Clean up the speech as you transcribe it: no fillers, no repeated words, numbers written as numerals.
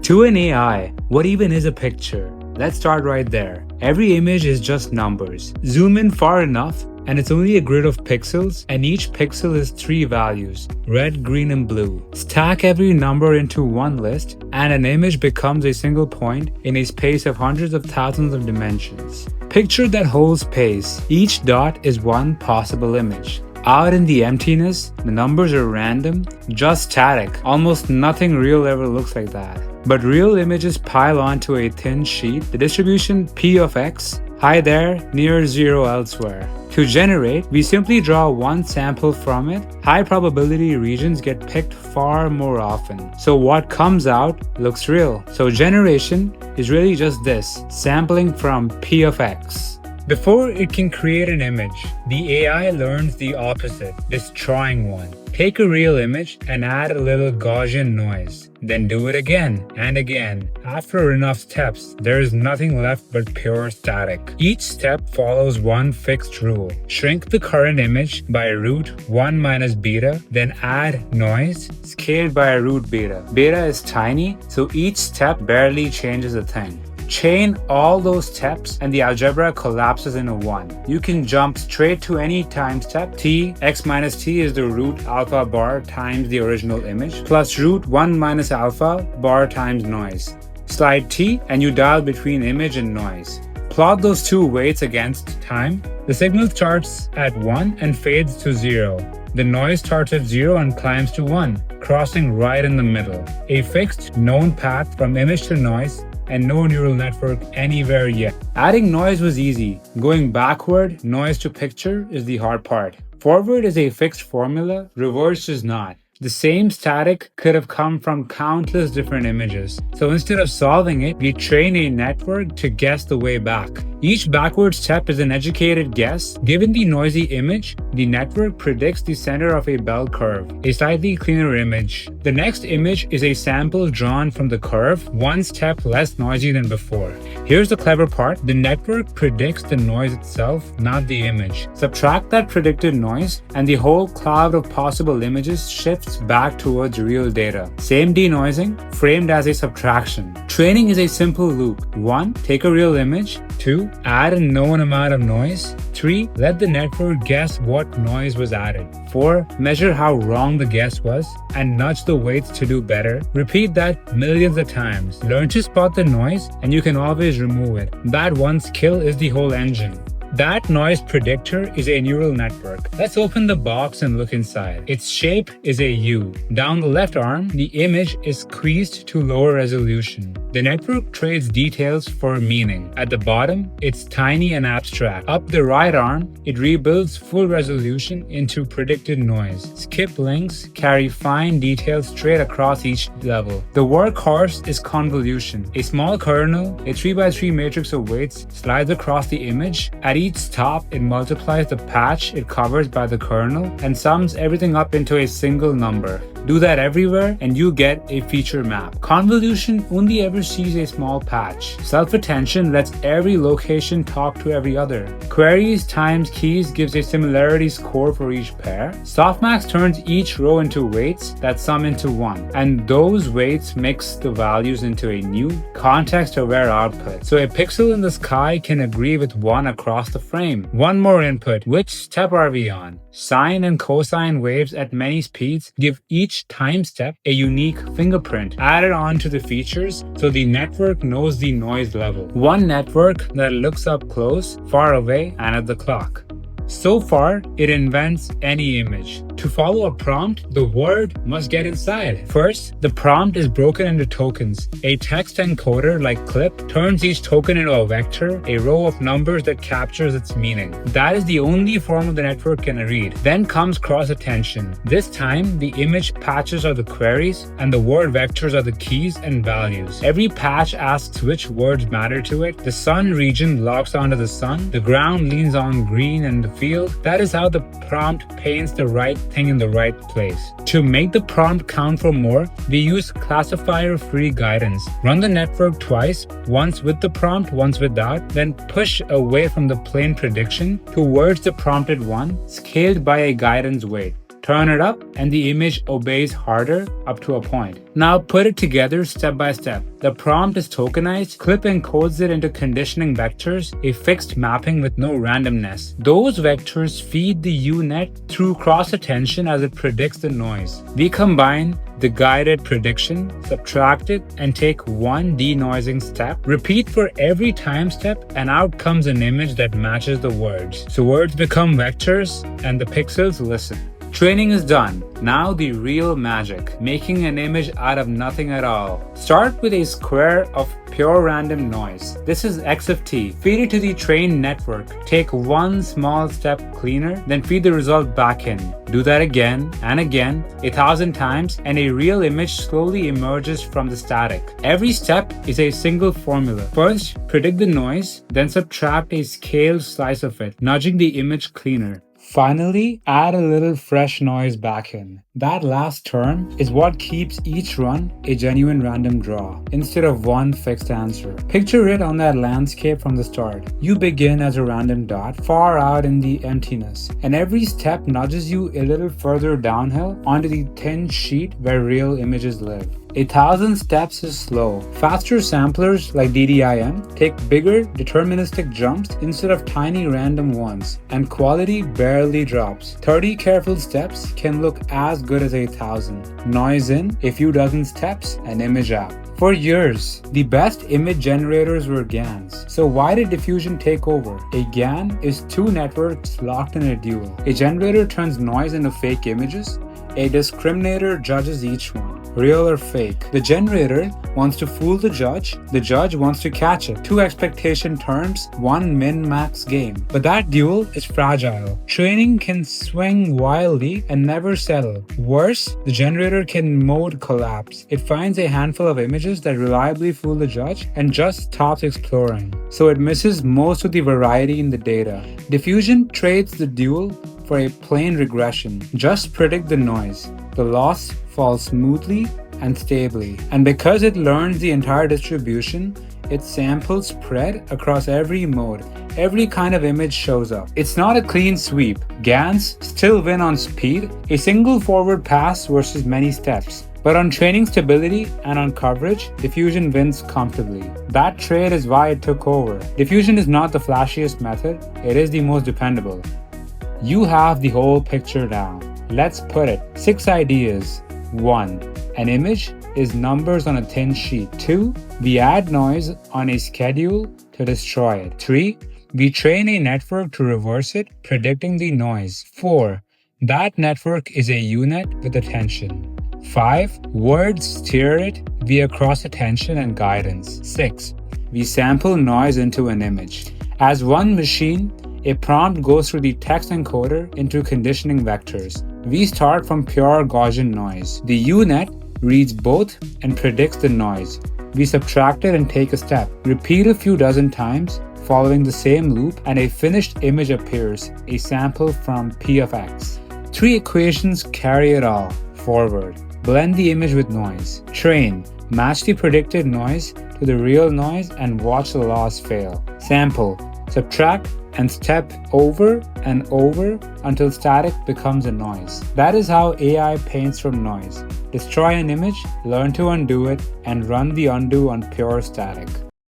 To an AI, what even is a picture? Let's start right there. Every image is just numbers. Zoom in far enough and it's only a grid of pixels, and each pixel is 3 values, red, green, and blue. Stack every number into one list and an image becomes a single point in a space of hundreds of thousands of dimensions. Picture that whole space. Each dot is one possible image. Out in the emptiness, the numbers are random, just static. Almost nothing real ever looks like that. But real images pile onto a thin sheet, the distribution P of X, high there, near zero elsewhere. To generate, we simply draw one sample from it. High probability regions get picked far more often. So what comes out looks real. So generation is really just this, sampling from P of X. Before it can create an image, the AI learns the opposite, destroying one. Take a real image and add a little Gaussian noise. Then do it again and again. After enough steps, there is nothing left but pure static. Each step follows one fixed rule. Shrink the current image by root 1 minus beta, then add noise, scaled by root beta. Beta is tiny, so each step barely changes a thing. Chain all those steps and the algebra collapses into one. You can jump straight to any time step. T, x minus t is the root alpha bar times the original image, plus root 1 minus alpha bar times noise. Slide t and you dial between image and noise. Plot those two weights against time. The signal starts at 1 and fades to 0. The noise starts at 0 and climbs to 1, crossing right in the middle. A fixed, known path from image to noise, and no neural network anywhere yet. Adding noise was easy. Going backward, noise to picture, is the hard part. Forward is a fixed formula, reverse is not. The same static could have come from countless different images. So instead of solving it, we train a network to guess the way back. Each backward step is an educated guess. Given the noisy image, the network predicts the center of a bell curve, a slightly cleaner image. The next image is a sample drawn from the curve, one step less noisy than before. Here's the clever part, the network predicts the noise itself, not the image. Subtract that predicted noise, and the whole cloud of possible images shifts back towards real data. Same denoising, framed as a subtraction. Training is a simple loop. 1. Take a real image. 2. Add a known amount of noise. 3. Let the network guess what noise was added. 4. Measure how wrong the guess was and nudge the weights to do better. Repeat that millions of times. Learn to spot the noise and you can always remove it. That one skill is the whole engine. That noise predictor is a neural network. Let's open the box and look inside. Its shape is a U. Down the left arm, the image is squeezed to lower resolution. The network trades details for meaning. At the bottom, it's tiny and abstract. Up the right arm, it rebuilds full resolution into predicted noise. Skip links carry fine details straight across each level. The workhorse is convolution. A small kernel, a 3x3 matrix of weights, slides across the image. At each stop, it multiplies the patch it covers by the kernel and sums everything up into a single number. Do that everywhere and you get a feature map. Convolution only ever sees a small patch. Self-attention lets every location talk to every other. Queries times keys gives a similarity score for each pair. Softmax turns each row into weights that sum into one. And those weights mix the values into a new context-aware output. So a pixel in the sky can agree with one across the frame. One more input. Which step are we on? Sine and cosine waves at many speeds give each time step a unique fingerprint added on to the features so the network knows the noise level. One network that looks up close, far away, and at the clock. So far, it invents any image. To follow a prompt, the word must get inside. First, the prompt is broken into tokens. A text encoder like clip turns each token into a vector, a row of numbers that captures its meaning. That is the only form the network can read. Then comes cross-attention. This time, the image patches are the queries and the word vectors are the keys and values. Every patch asks which words matter to it. The sun region locks onto the sun. The ground leans on green and the field. That is how the prompt paints the right thing in the right place. To make the prompt count for more, we use classifier-free guidance. Run the network twice, once with the prompt, once without, then push away from the plain prediction towards the prompted one, scaled by a guidance weight. Turn it up and the image obeys harder up to a point. Now put it together step by step. The prompt is tokenized, Clip encodes it into conditioning vectors, a fixed mapping with no randomness. Those vectors feed the U-net through cross-attention as it predicts the noise. We combine the guided prediction, subtract it, and take one denoising step. Repeat for every time step, and out comes an image that matches the words. So words become vectors, and the pixels listen. Training is done. Now the real magic, making an image out of nothing at all. Start with a square of pure random noise. This is X of t. Feed it to the trained network. Take one small step cleaner, then feed the result back in. Do that again and again, 1,000 times, and a real image slowly emerges from the static. Every step is a single formula. First, predict the noise, then subtract a scaled slice of it, nudging the image cleaner. Finally, add a little fresh noise back in. That last term is what keeps each run a genuine random draw, instead of one fixed answer. Picture it on that landscape from the start. You begin as a random dot, far out in the emptiness, and every step nudges you a little further downhill onto the thin sheet where real images live. 1,000 steps is slow. Faster samplers like DDIM take bigger deterministic jumps instead of tiny random ones, and quality barely drops. 30 careful steps can look as good as 1,000. Noise in, a few dozen steps, and image out. For years, the best image generators were GANs. So why did diffusion take over? A GAN is two networks locked in a duel. A generator turns noise into fake images. A discriminator judges each one, real or fake. The generator wants to fool the judge wants to catch it. Two expectation terms, one min-max game. But that duel is fragile. Training can swing wildly and never settle. Worse, the generator can mode collapse. It finds a handful of images that reliably fool the judge and just stops exploring. So it misses most of the variety in the data. Diffusion trades the duel for a plain regression. Just predict the noise. The loss falls smoothly and stably. And because it learns the entire distribution, its samples spread across every mode. Every kind of image shows up. It's not a clean sweep. GANs still win on speed, a single forward pass versus many steps. But on training stability and on coverage, diffusion wins comfortably. That trade is why it took over. Diffusion is not the flashiest method, it is the most dependable. You have the whole picture down. Let's put it. 6 ideas. 1. An image is numbers on a thin sheet. 2. We add noise on a schedule to destroy it. 3. We train a network to reverse it, predicting the noise. 4. That network is a U-net with attention. 5. Words steer it via cross-attention and guidance. 6. We sample noise into an image. As one machine, a prompt goes through the text encoder into conditioning vectors. We start from pure Gaussian noise. The U-net reads both and predicts the noise. We subtract it and take a step. Repeat a few dozen times, following the same loop, and a finished image appears, a sample from P of X. 3 equations carry it all forward. Blend the image with noise. Train. Match the predicted noise to the real noise and watch the loss fail. Sample. Subtract and step over and over until static becomes a noise. That is how AI paints from noise. Destroy an image, learn to undo it, and run the undo on pure static.